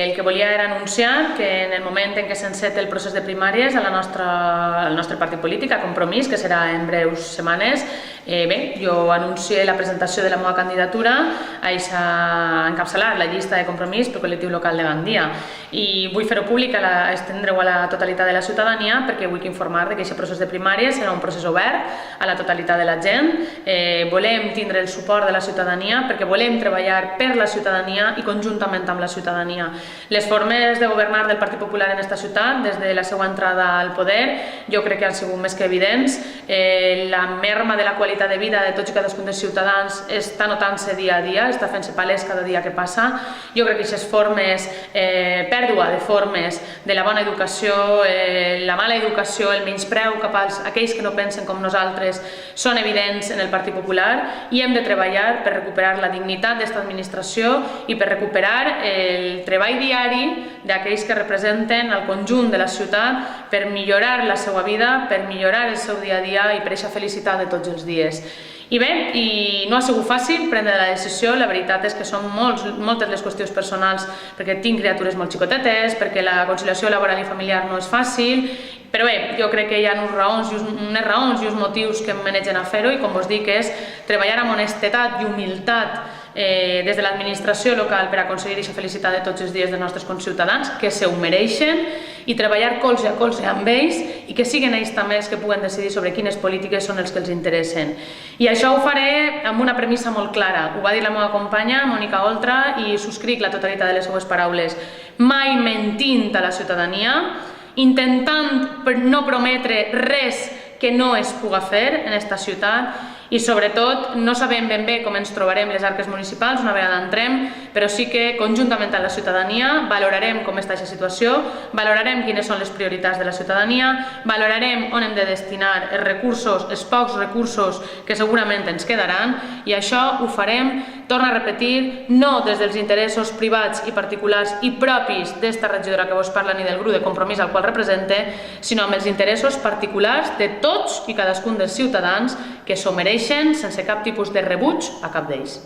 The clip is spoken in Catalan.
El que volia era anunciar que en el moment en què s'enceta el procés de primàries al nostre partit polític, a Compromís, que serà en breus setmanes, jo anuncio la presentació de la meva candidatura a encapçalar la llista de Compromís pel col·lectiu local de Gandia. I vull fer-ho públic, estendre-ho a la totalitat de la ciutadania, perquè vull informar que aquest procés de primàries serà un procés obert a la totalitat de la gent. Volem tindre el suport de la ciutadania perquè volem treballar per la ciutadania i conjuntament amb la ciutadania. Les formes de governar del Partit Popular en aquesta ciutat, des de la seva entrada al poder, jo crec que han sigut més que evidents. La merma de la qualitat de vida de tots i cadascun dels ciutadans està notant-se dia a dia, està fent-se palès cada dia que passa. Jo crec que aquestes formes, pèrdua de formes de la bona educació, la mala educació, el menyspreu cap a aquells que no pensen com nosaltres, són evidents en el Partit Popular i hem de treballar per recuperar la dignitat d'aquesta administració i per recuperar el treball diari d'aquells que representen el conjunt de la ciutat per millorar la seva vida, per millorar el seu dia a dia i per aquesta felicitat de tots els dies. I bé, no ha sigut fàcil prendre la decisió, la veritat és que són moltes les qüestions personals, perquè tinc criatures molt xicotetes, perquè la conciliació laboral i familiar no és fàcil, però bé, jo crec que hi ha unes raons i uns motius que em manegen a fer-ho i com vos dic és treballar amb honestedat i humilitat des de l'administració local per aconseguir aquesta felicitat de tots els dies dels nostres conciutadans, que se ho mereixen, i treballar colze a colze amb ells i que siguin ells també els que puguen decidir sobre quines polítiques són els que els interessen. I això ho faré amb una premissa molt clara. Ho va dir la meva companya, Mònica Oltra, i subscric la totalitat de les seues paraules. Mai mentint a la ciutadania, intentant no prometre res que no es puga fer en aquesta ciutat i sobretot no sabem ben bé com ens trobarem les arques municipals una vegada entrem, però sí que conjuntament amb la ciutadania valorarem com està aquesta situació, valorarem quines són les prioritats de la ciutadania, valorarem on hem de destinar els recursos, els pocs recursos que segurament ens quedaran i això ho farem, torno a repetir, no des dels interessos privats i particulars i propis d'esta regidora que vos parla ni del grup de Compromís al qual represente, sinó amb els interessos particulars de tots i cadascun dels ciutadans que s'ho mereixen sense cap tipus de rebuig a cap d'ells.